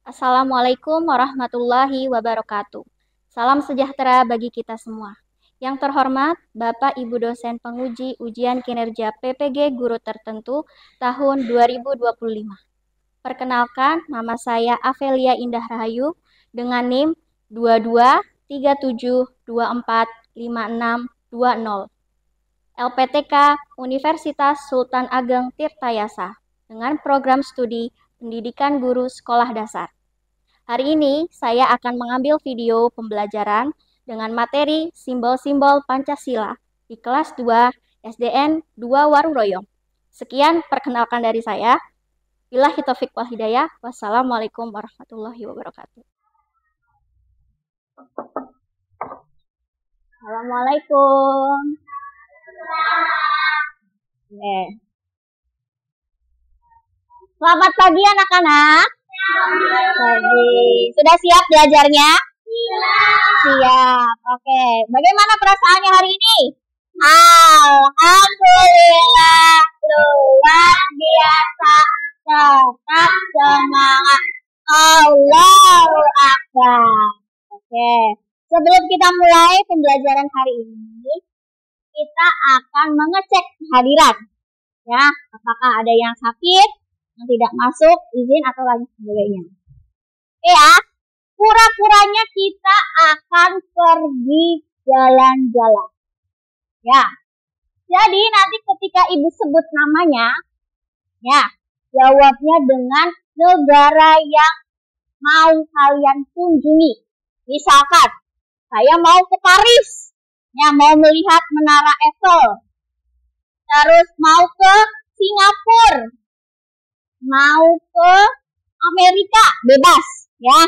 Assalamualaikum warahmatullahi wabarakatuh. Salam sejahtera bagi kita semua. Yang terhormat Bapak Ibu dosen penguji ujian kinerja PPG Guru Tertentu tahun 2025. Perkenalkan, nama saya Avelia Indah Rahayu dengan NIM 2237245620. LPTK Universitas Sultan Ageng Tirtayasa dengan program studi Pendidikan Guru Sekolah Dasar. Hari ini saya akan mengambil video pembelajaran dengan materi simbol-simbol Pancasila di kelas 2 SDN 2 Waruroyong. Sekian perkenalkan dari saya. Billahi taufiq wal hidayah. Wassalamualaikum warahmatullahi wabarakatuh. Assalamualaikum. Selamat pagi anak-anak. Sudah siap belajarnya? Siap. Oke. Bagaimana perasaannya hari ini? Alhamdulillah, luar biasa. Tetap semangat. Allahu Akbar. Oke. Sebelum kita mulai pembelajaran hari ini, kita akan mengecek kehadiran. Ya, apakah ada yang sakit, yang tidak masuk, izin atau lain sebagainya. Ya, pura-puranya kita akan pergi jalan-jalan. Ya, jadi nanti ketika ibu sebut namanya, ya, jawabnya dengan negara yang mau kalian kunjungi. Misalkan, saya mau ke Paris, ya, mau melihat Menara Eiffel. Terus mau ke Singapura, mau ke Amerika, bebas, ya.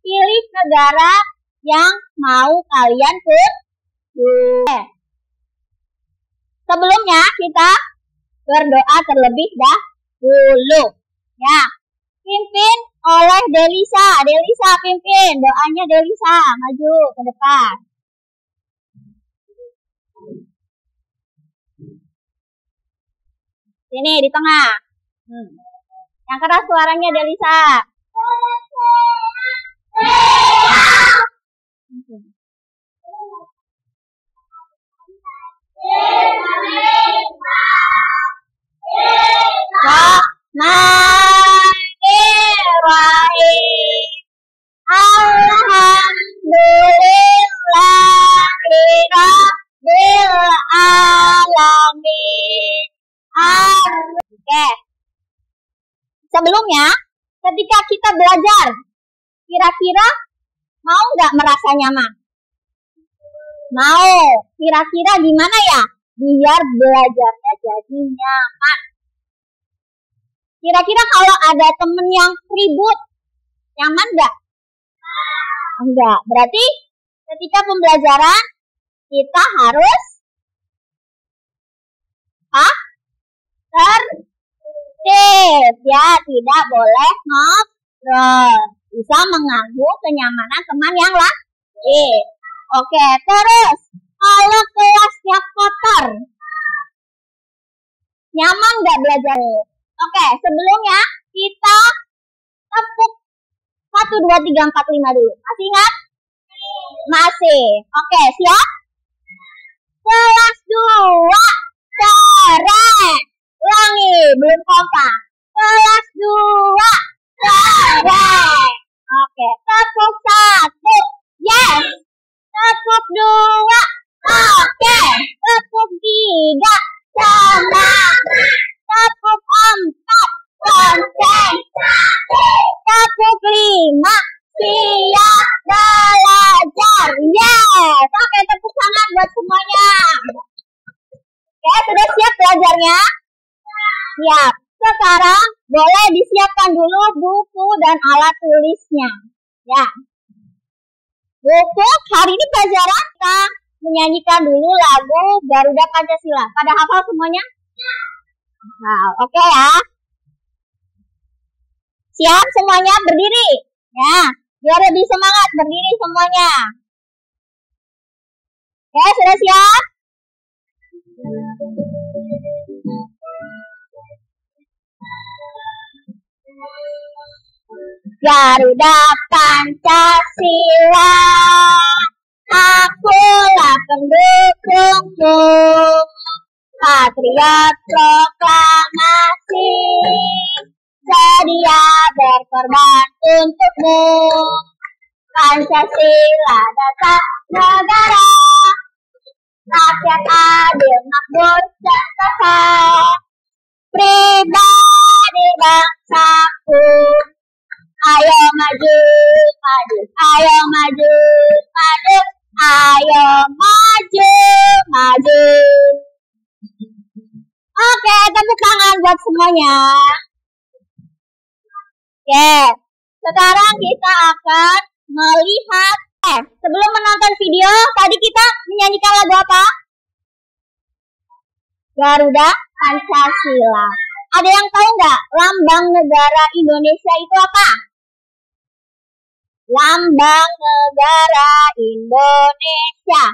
Pilih negara yang mau kalian kunjungi. Sebelumnya kita berdoa terlebih dahulu, ya. Pimpin oleh Delisa. Delisa pimpin, doanya Delisa, maju ke depan. Sini di tengah. Yang keras suaranya Delisa. Oke. Sebelumnya, ketika kita belajar, kira-kira mau nggak merasa nyaman? Mau. Kira-kira gimana ya? Biar belajarnya jadi nyaman. Kira-kira kalau ada temen yang ribut, nyaman nggak? Enggak. Berarti ketika pembelajaran, kita harus tertib, ya, tidak boleh ngobrol, bisa mengganggu kenyamanan teman yang lain. Oke, terus kalau kelasnya kotor, nyaman nggak belajar? Oke, sebelumnya kita tepuk 1, 2, 3, 4, 5 dulu. Masih ingat? Masih. Oke, siap? Kelas 2, corek. Ulangi, belum kompak. Kelas 2, corek. Oke, tepuk 1. Yes. Tepuk 2. Oke. Tepuk 3. Semangat. Tepuk 4. Konsentrasi. Tepuk 5. Siap belajar. Yes. Oke, tepuk tangan buat semuanya. Oke, sudah siap belajarnya? Siap. Sekarang boleh disiapkan dulu buku dan alat tulisnya. Ya. Buku, hari ini pelajaran kita menyanyikan dulu lagu Garuda Pancasila. Pada hafal semuanya? Nah, oke ya. Siap semuanya berdiri. Ya, biar lebih semangat berdiri semuanya. Oke, sudah siap? Garuda Pancasila, akulah pendukungmu, patriot proklamasi, sedia berkorban untukmu. Pancasila dasar negara, rakyat adil makmur sejahtera, pribadi bangsaku. Ayo maju, maju, ayo maju, maju, ayo maju, maju. Oke, tepuk tangan buat semuanya. Oke, sekarang kita akan melihat. Sebelum menonton video, tadi kita menyanyikan lagu apa? Garuda Pancasila. Ada yang tahu nggak lambang negara Indonesia itu apa? Lambang negara Indonesia.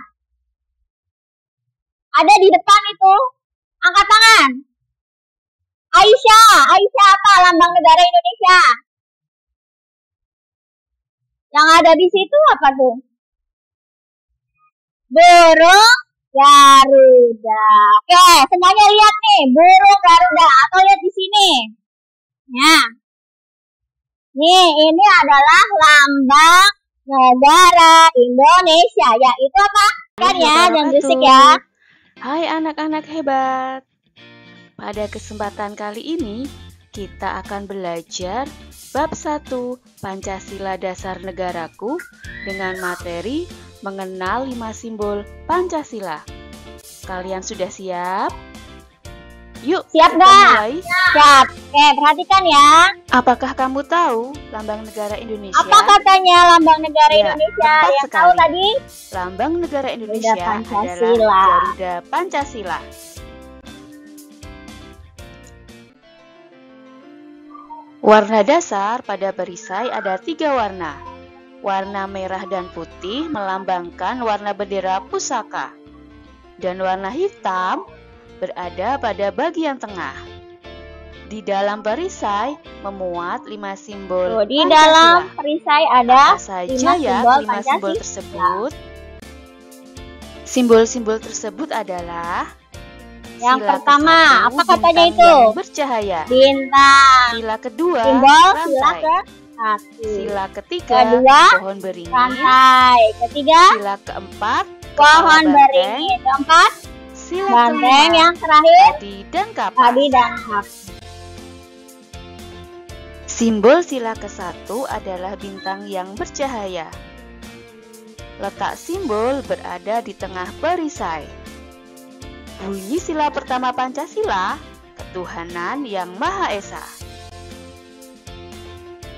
Ada di depan itu. Angkat tangan. Aisyah apa lambang negara Indonesia? Yang ada di situ apa tuh? Burung Garuda. Oke, semuanya lihat nih, burung Garuda. Atau lihat di sini. Nah, nih, ini adalah lambang negara Indonesia. Yaitu apa? Kan ya, jangan berisik ya. Hai anak-anak hebat. Pada kesempatan kali ini, kita akan belajar bab 1 Pancasila Dasar Negaraku dengan materi mengenal 5 simbol Pancasila. Kalian sudah siap? Yuk, siap kita mulai. Siap. Oke, perhatikan ya. Apakah kamu tahu lambang negara Indonesia? Apa katanya lambang negara Indonesia? Yang tahu tadi? Lambang negara Indonesia adalah Garuda Pancasila. Warna dasar pada perisai ada 3 warna. Warna merah dan putih melambangkan warna bendera pusaka. Dan warna hitam berada pada bagian tengah. Di dalam perisai memuat 5 simbol Pancasila. Di dalam perisai ada 5 simbol simbol tersebut. Simbol-simbol tersebut adalah yang pertama, apa katanya itu? Bercahaya. Bintang. Sila kedua, simbol rantai. Sila ke-1. Sila ketiga, kedua, pohon beringin. Rantai. Ketiga, sila keempat, pohon beringin. Keempat, sila banteng. kelima, yang terakhir, padi dan kapas. padi dan kapas. Simbol sila ke-1 adalah bintang yang bercahaya. Letak simbol berada di tengah perisai. Bunyi sila pertama Pancasila, ketuhanan yang Maha Esa.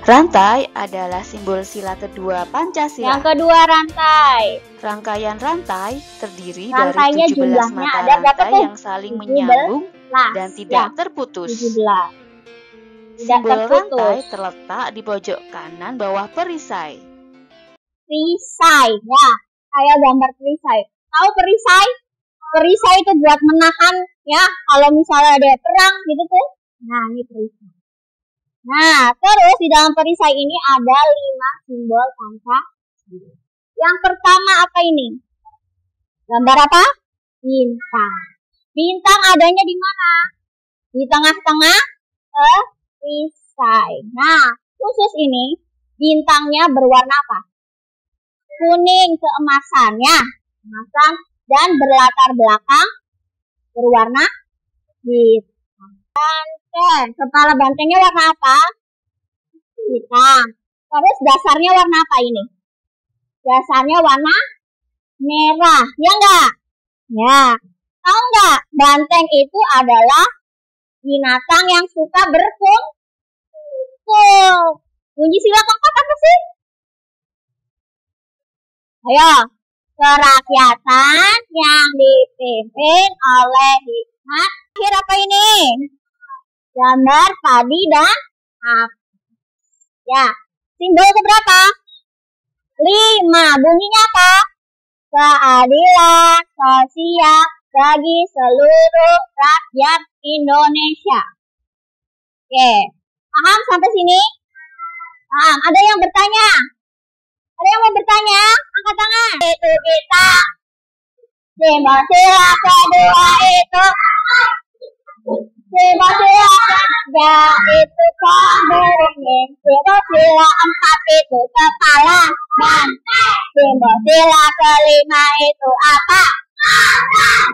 Rantai adalah simbol sila kedua Pancasila. Yang kedua, rantai. Rangkaian rantai terdiri Rantainya dari 17 mata ada rantai yang saling menyambung dan tidak terputus. 17. Simbol rantai terletak di pojok kanan bawah perisai. Perisai, ya. Kayak gambar perisai. Tahu perisai? Perisai itu buat menahan, ya. Kalau misalnya ada perang gitu tuh. Nah, ini perisai. Nah, terus di dalam perisai ini ada 5 simbol Pancasila. Yang pertama apa ini? Gambar apa? Bintang. Bintang adanya di mana? Di tengah-tengah perisai. Nah, khusus ini bintangnya berwarna apa? Kuning keemasan, ya. Keemasan dan berlatar belakang berwarna hitam. Banteng. Kepala bantengnya warna apa? Hitam. Terus dasarnya warna apa ini? Dasarnya warna merah, ya enggak? Ya. Tahu enggak? Banteng itu adalah binatang yang suka berkumpul. Bunyi sila keempat apa sih? Ayo. Kerakyatan yang dipimpin oleh hikmat. Akhir apa ini? Gambar padi dan kapas. Ya. Simbol keberapa? 5. Bunyinya apa? Keadilan sosial bagi seluruh rakyat Indonesia. Oke. Paham sampai sini? Ada yang bertanya? Ada yang mau bertanya? Angkat tangan. Itu kita. Simbol sila kedua itu. Simbol sila ketiga itu beringin. Simbol sila empat itu kepala banteng. Simbol sila kelima itu apa?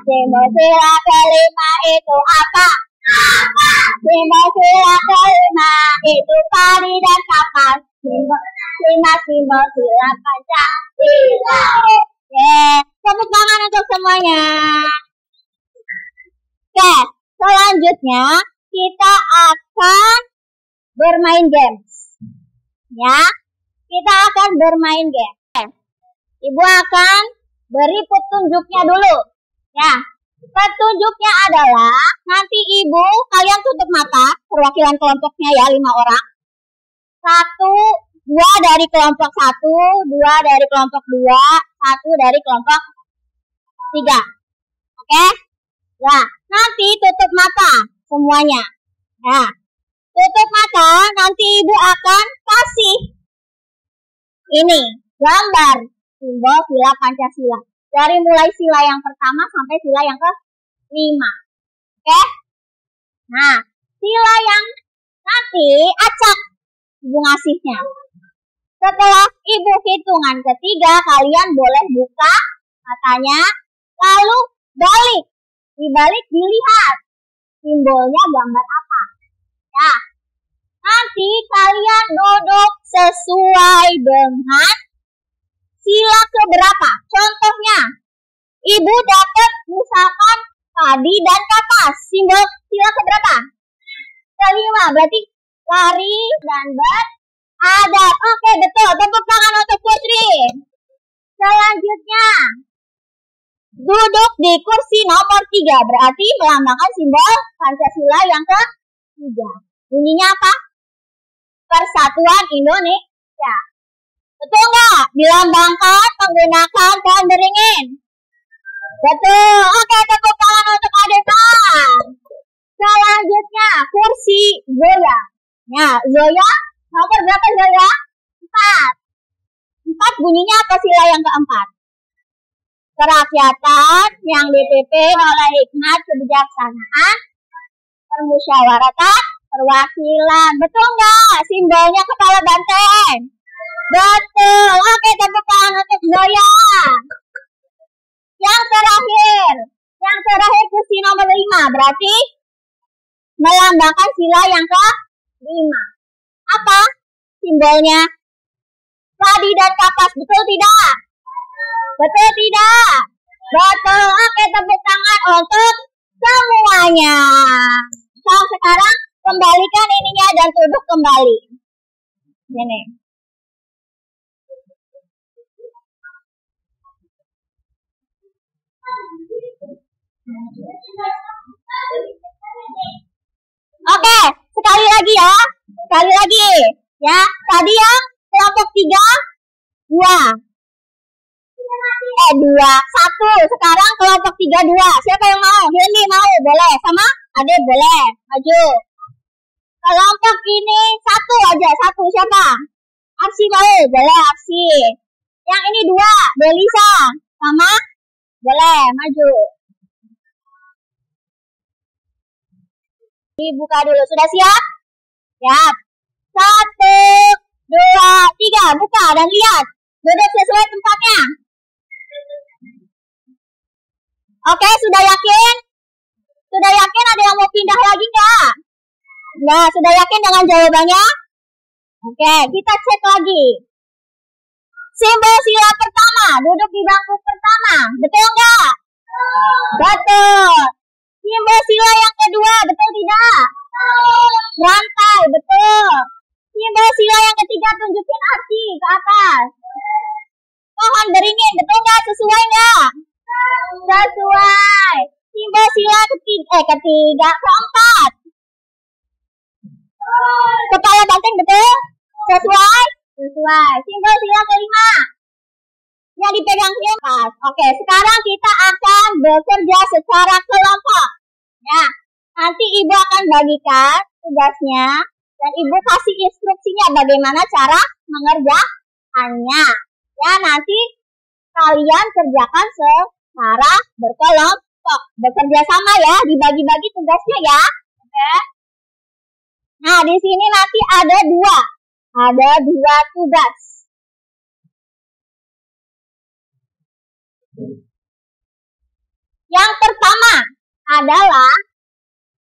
Simbol sila kelima itu apa? Simbol sila kelima itu padi dan kapas. Simbol sila Pancasila. Oke, tepuk tangan untuk semuanya. Oke, selanjutnya kita akan bermain games. Ya, kita akan bermain game. Ibu akan beri petunjuknya dulu. Ya, petunjuknya adalah nanti ibu kalian tutup mata, perwakilan kelompoknya ya 5 orang. 2 dari kelompok 1, 2 dari kelompok 2, 1 dari kelompok 3. Oke? Nah, nanti tutup mata semuanya. Nah, tutup mata, nanti ibu akan kasih ini gambar simbol sila Pancasila. Dari mulai sila yang pertama sampai sila yang ke-5. Oke? Nah, sila yang nanti acak ibu ngasihnya. Setelah ibu hitungan ketiga, kalian boleh buka matanya, lalu balik. Dibalik dilihat simbolnya gambar apa. Ya, nanti kalian duduk sesuai dengan sila keberapa. Contohnya, ibu dapat misalkan padi dan kapas. Simbol sila keberapa? Ke-5, berarti lari dan beradab. Oke, betul. Tepuk tangan untuk Putri. Selanjutnya, duduk di kursi nomor 3. Berarti melambangkan simbol Pancasila yang ke-3. Bunyinya apa? Persatuan Indonesia. Betul nggak? Dilambangkan menggunakan pohon beringin. Betul. Oke, tepuk tangan untuk adegan. Selanjutnya, kursi Zoya. Ya, Zoya, nomor berapa Zoya? 4. 4 bunyinya apa sila yang keempat? Kerakyatan yang dipimpin oleh hikmat kebijaksanaan, permusyawaratan, perwakilan. Betul nggak? Simbolnya kepala banteng. Betul. Oke, tepuk tangan untuk Zoya. Yang terakhir kursi nomor 5. Berarti melambangkan sila yang ke-5. Apa simbolnya? Padi dan kapas. Betul tidak? Betul tidak? Betul. Oke, tepuk tangan untuk semuanya. Sekarang kembalikan ininya dan duduk kembali. Ini. Oke, sekali lagi ya. Sekali lagi. Ya, tadi yang kelompok 3, 2. 1. Sekarang kelompok 3, 2. Siapa yang mau? Hilmi mau? Boleh. Sama Ade boleh. Maju. Kelompok ini 1 aja. 1 siapa? Arsi mau? Boleh Arsi. Yang ini 2. Belisa. Sama? Boleh. Maju. Dibuka dulu. Sudah siap? Siap. 1, 2, 3. Buka dan lihat. Duduk sesuai tempatnya. Oke, sudah yakin? Sudah yakin ada yang mau pindah lagi nggak? Nah, sudah yakin dengan jawabannya? Oke, kita cek lagi. Simbol sila pertama, duduk di bangku pertama. Betul nggak? Betul. Simbol sila yang kedua, betul tidak? Rantai, betul. Simbol sila yang ketiga, tunjukin arti ke atas. Pohon beringin, betul nggak? Sesuai nggak? Sesuai. Simbol sila ketiga, keempat. Kepala banteng, betul? Sesuai? Sesuai. Simbol sila kelima. Yang dipegang pas. Oke, sekarang kita akan bekerja secara kelompok. Ya, nanti ibu akan bagikan tugasnya Dan Ibu kasih instruksinya bagaimana cara mengerjakannya. Ya, nanti kalian kerjakan secara berkelompok, bekerja sama ya, dibagi-bagi tugasnya ya. Oke. Nah, di sini nanti ada dua tugas. Yang pertama adalah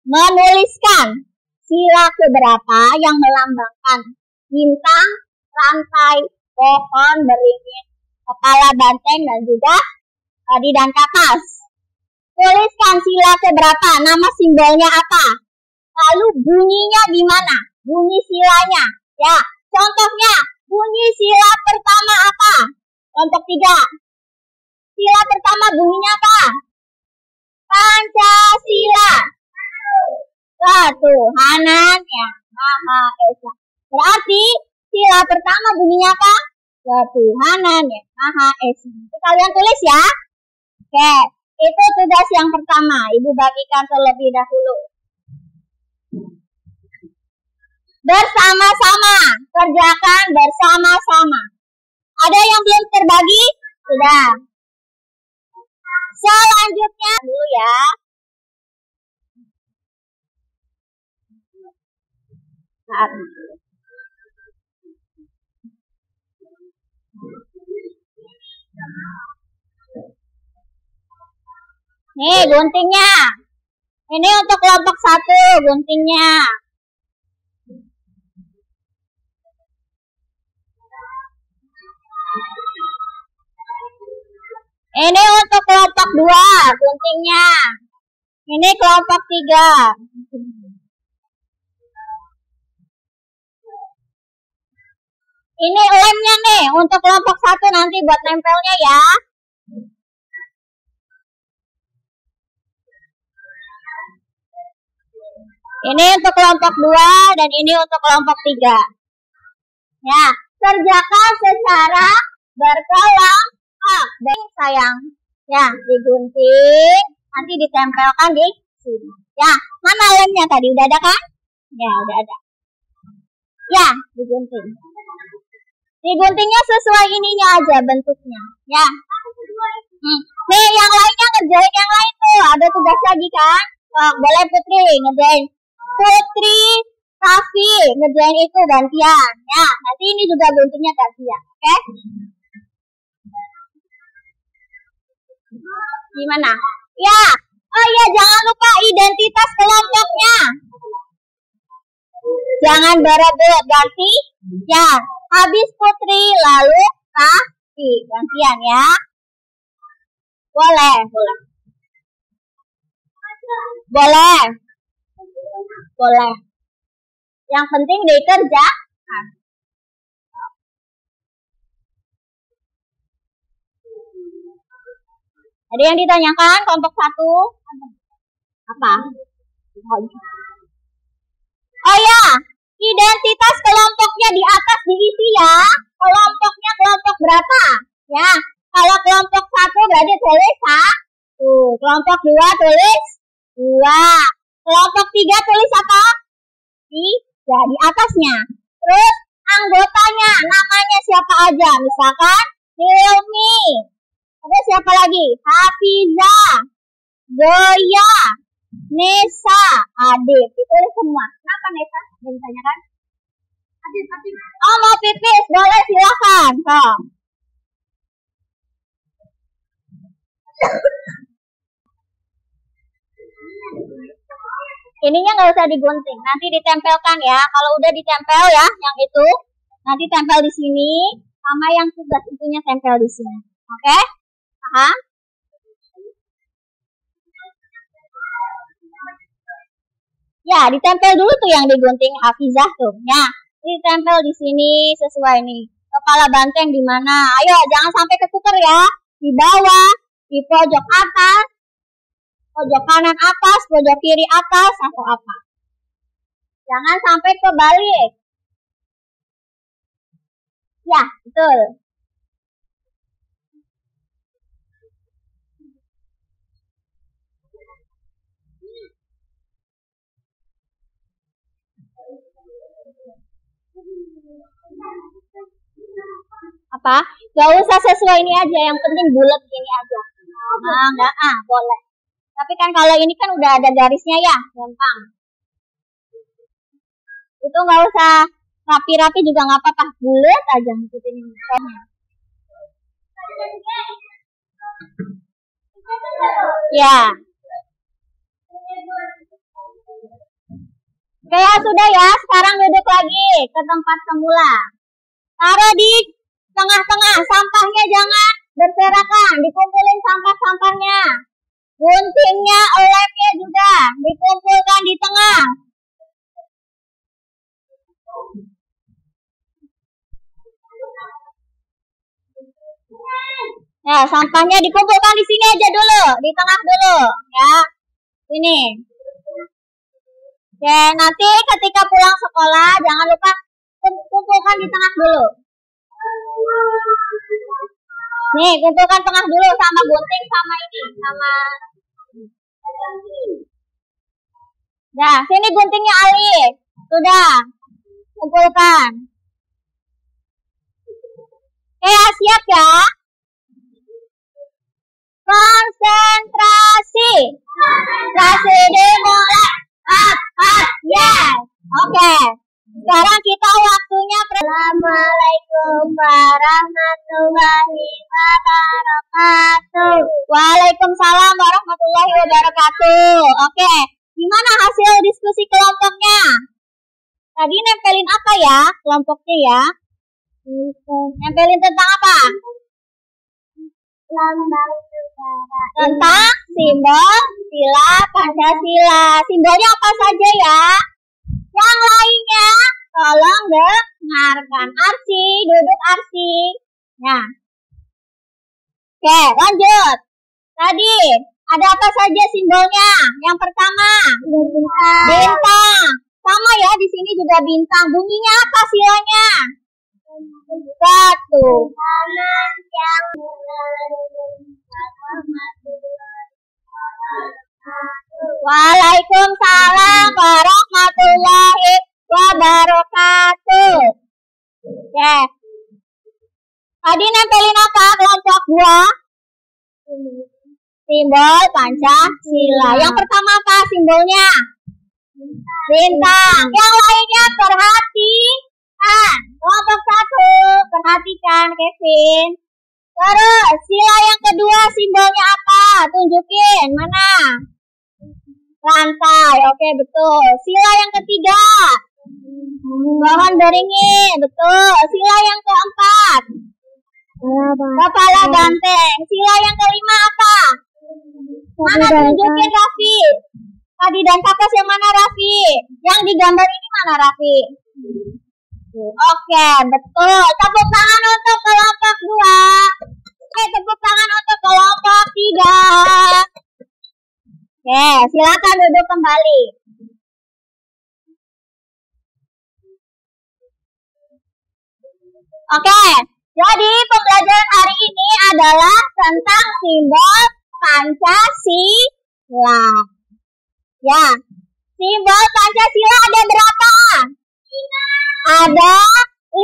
menuliskan sila keberapa yang melambangkan bintang, rantai, pohon beringin, kepala banteng, dan juga tadi dan kapas. Tuliskan sila keberapa, nama simbolnya apa, lalu bunyinya gimana, bunyi silanya. Ya, contohnya bunyi sila pertama apa? Kelompok 3. Sila pertama bunyinya apa? Pancasila. Ketuhanan yang Maha Esa. Berarti sila pertama bunyinya apa? Ketuhanan yang Maha Esa. Itu kalian tulis ya. Oke, itu tugas yang pertama. Ibu bagikan terlebih dahulu. Bersama-sama, kerjakan bersama-sama. Ada yang belum terbagi? Sudah. Selanjutnya dulu ya. Nih guntingnya. Ini untuk kelompok 1 guntingnya. Ini untuk kelompok 2 guntingnya. Ini kelompok 3. Ini lemnya nih untuk kelompok 1 nanti buat nempelnya ya. Ini untuk kelompok 2 dan ini untuk kelompok 3. Ya, kerjakan secara berkelompok. Dan sayang, ya digunting, nanti ditempelkan di sini. Ya, mana lemnya tadi? Udah ada kan? Ya, udah ada. Ya, digunting. Diguntingnya sesuai ininya aja bentuknya. Ya. Nih, yang lainnya ngerjain yang lain tuh. Ada tugas lagi kan? Oh, boleh Putri ngerjain. Putri, Raffi ngerjain itu gantian. Ya, nanti ini juga guntingnya gantian. Oke? Gimana? Ya. Oh iya, jangan lupa identitas kelompoknya. Jangan berebut, ganti. Ya, habis Putri lalu Raffi gantian ya. Boleh. Yang penting dikerjakan. Ada yang ditanyakan kelompok 1? Apa? Oh ya, identitas kelompoknya di atas diisi ya. Kelompoknya kelompok berapa? Ya, kalau kelompok 1 berarti tulis 1. Kelompok 2 tulis 2. Kelompok 3 tulis apa? 3 di atasnya. Terus anggotanya, namanya siapa aja? Misalkan Hilmi. Ada siapa lagi? Hafizah, Zoya, Nesa, Adit. Itu semua. Kenapa Nesa? Ada yang ditanyakan? Adit. Oh, mau pipis? Boleh, silakan. Toh. Ininya nggak usah digunting, nanti ditempelkan ya. Kalau udah ditempel ya, yang itu nanti tempel di sini, sama yang tugas itunya tempel di sini. Oke? Paham? Ya, ditempel dulu tuh yang digunting Hafizah tuh. Ya, ditempel di sini sesuai nih. Kepala banteng di mana? Ayo, jangan sampai ketuker ya. Di bawah, di pojok atas, pojok kanan atas, pojok kiri atas, atau apa. Jangan sampai kebalik. Ya, betul. Apa? Gak usah sesuai ini aja, yang penting bulat ini aja. Ah, enggak, boleh. Tapi kan kalau ini kan udah ada garisnya ya, gampang. Itu nggak usah rapi-rapi juga nggak apa-apa, bulat aja ngikutin ini. Ya. Oke ya, sudah ya. Sekarang duduk lagi ke tempat semula. Taruh di tengah-tengah. Sampahnya jangan berserakan. Dikumpulin sampah-sampahnya. Guntingnya, lemnya juga dikumpulkan di tengah. Ya, sampahnya dikumpulkan di sini aja dulu, di tengah dulu, ya. Sini. Oke, nanti ketika pulang sekolah jangan lupa kumpulkan di tengah dulu. Nih, kumpulkan tengah dulu sama gunting sama ini, sama. Nah, sini guntingnya Ali. Sudah. Kumpulkan. Oke, siap ya? Konsentrasi. Konsentrasi dimulai. Yes. Oke. Sekarang kita waktunya. Assalamualaikum warahmatullahi wabarakatuh. Waalaikumsalam warahmatullahi wabarakatuh. Oke. Gimana hasil diskusi kelompoknya? Tadi nempelin apa ya kelompoknya ya? Nempelin tentang apa? Lambang negara. Tentang simbol sila Pancasila. Simbolnya apa saja ya? Yang lainnya tolong dengarkan. Arsi, duduk Arsi. Nah. Oke, lanjut. Tadi ada apa saja simbolnya? Yang pertama, bintang. Sama ya, di sini juga bintang. Bunyinya apa silanya? Satu. Waalaikumsalam warahmatullahi wabarakatuh. Oke. Tadi nempelin apa kelompok 2? Simbol Pancasila. Yang pertama apa simbolnya? Bintang. Yang lainnya perhatikan. Kelompok 1, perhatikan Kevin. Terus sila yang kedua simbolnya apa? Tunjukin, mana? Rantai, oke betul. Sila yang ketiga, pohon beringin, betul. Sila yang keempat, kepala banteng. Sila yang kelima apa? Mana tunjukin Raffi? Tadi dan kapas yang mana Raffi? Yang digambar ini mana Raffi? Oke, betul. Tepuk tangan untuk kelompok 2. Oke, tepuk tangan untuk kelompok 3. Oke, silakan duduk kembali. Oke, jadi pembelajaran hari ini adalah tentang simbol Pancasila. Ya, simbol Pancasila ada berapa? Ada 5.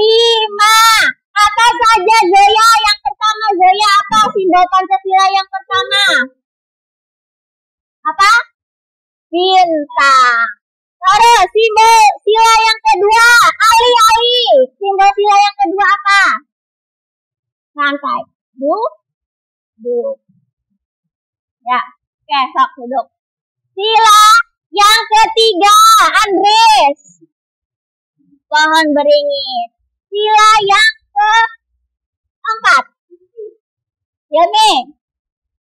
Apa saja Zoya? Yang pertama Zoya apa simbol Pancasila yang pertama? Apa? Bintang. Terus simbol sila yang kedua, Ali. Simbol sila yang kedua apa? Rantai. Duduk. Ya, oke, sok duduk. Sila yang ketiga, Andres. Pohon beringin. Sila yang keempat, Yemi.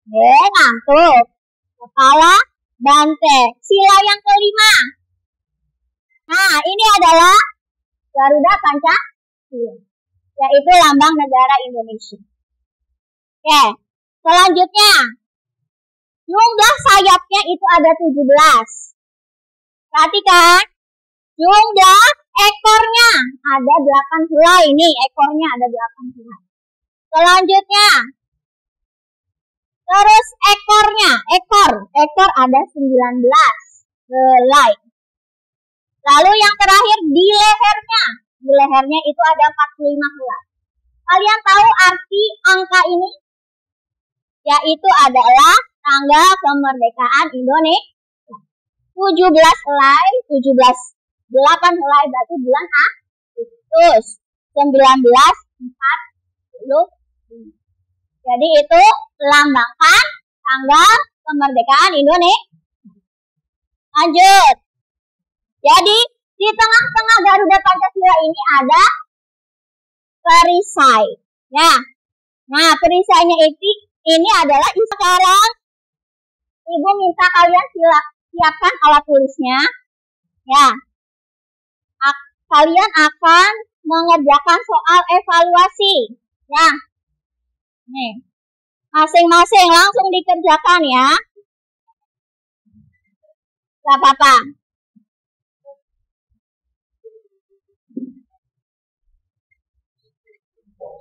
Ngantuk. Kepala banteng. Sila yang kelima. Nah, ini adalah Garuda Pancasila, yaitu lambang negara Indonesia. Oke, selanjutnya jumlah sayapnya itu ada 17. Perhatikan, jumlah ekornya ada 8 helai. Ini ekornya ada 8 helai. Selanjutnya, terus ekor ada 19 helai. Lalu yang terakhir di lehernya Di lehernya itu ada 45 helai. Kalian tahu arti angka ini? Yaitu adalah tanggal kemerdekaan Indonesia. 17 helai, 8 helai berarti bulan Agustus 1945. Jadi itu melambangkan tanggal kemerdekaan Indonesia. Lanjut. Jadi di tengah-tengah Garuda Pancasila ini ada perisai. Nah, perisainya ini adalah sekarang Ibu minta kalian siapkan alat tulisnya. Ya. Kalian akan mengerjakan soal evaluasi. Ya. Nih. Masing-masing langsung dikerjakan ya. Gak apa-apa.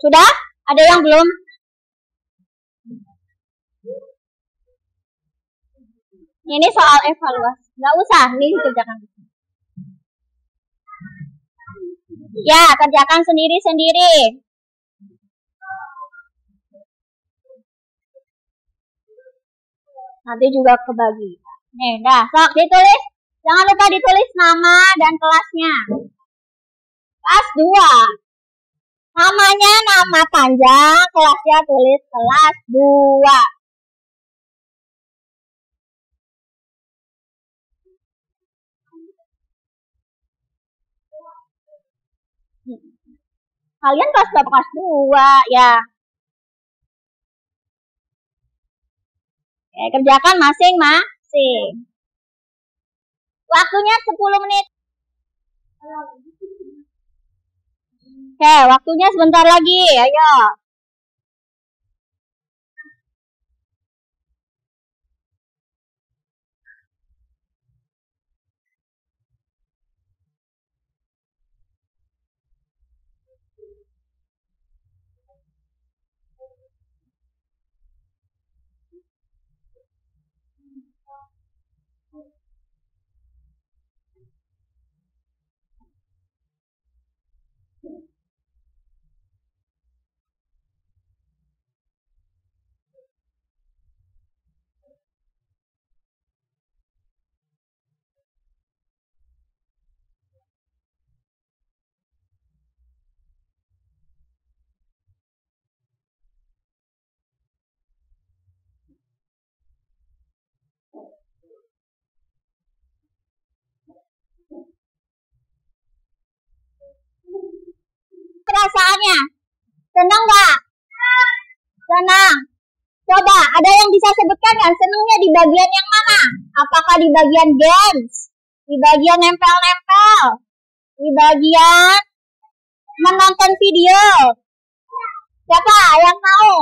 Sudah? Ada yang belum? Ini soal evaluasi. Nggak usah, ini dikerjakan. Ya, kerjakan sendiri-sendiri. Nanti juga kebagi. Nih, dah, sok ditulis. Jangan lupa ditulis nama dan kelasnya. Kelas 2. Namanya nama panjang, kelasnya tulis kelas 2. Kalian kelas berapa? Kelas 2 ya. Oke, kerjakan masing-masing. Waktunya 10 menit. Oke, waktunya sebentar lagi. Ayo. Perasaannya senang nggak? Senang. Coba ada yang bisa sebutkan kan senangnya di bagian yang mana? Apakah di bagian games, di bagian nempel-nempel, di bagian menonton video? Siapa yang tahu?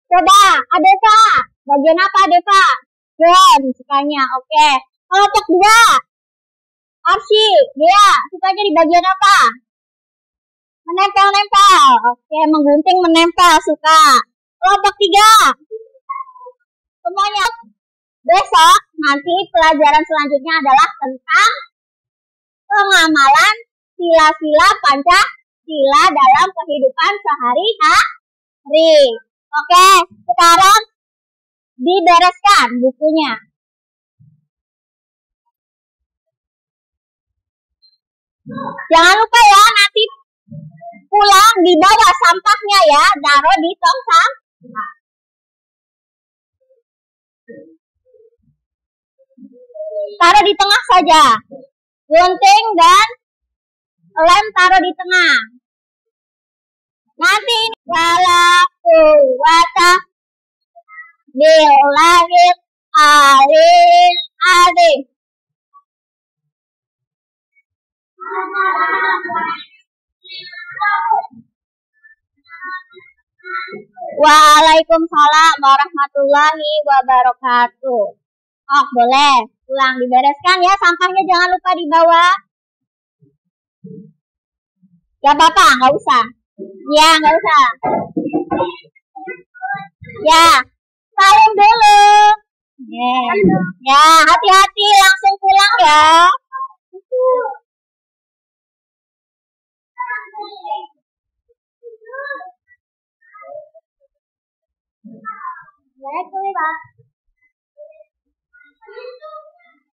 Coba Adeva, bagian apa Adeva? Game sukanya. Oke. Kelompok 2. Arsy, dia sukanya di bagian apa? Menempel-nempel. Oke, menggunting menempel suka. Kelompok 3. Semuanya. Besok nanti pelajaran selanjutnya adalah tentang pengamalan sila-sila Pancasila dalam kehidupan sehari-hari. Oke, sekarang dibereskan bukunya. Jangan lupa ya, nanti pulang dibawa sampahnya ya, taruh di tong sampah. Taruh di tengah saja. Gunting dan lem taruh di tengah. Nanti ini wala quwata billahil alil azim. Waalaikumsalam warahmatullahi wabarakatuh. Oh, boleh. Pulang dibereskan ya, sampahnya jangan lupa dibawa. Gak apa-apa, nggak usah. Ya, nggak usah. Ya, salim dulu. Ya, hati-hati langsung pulang ya. Assalamualaikum, Pak.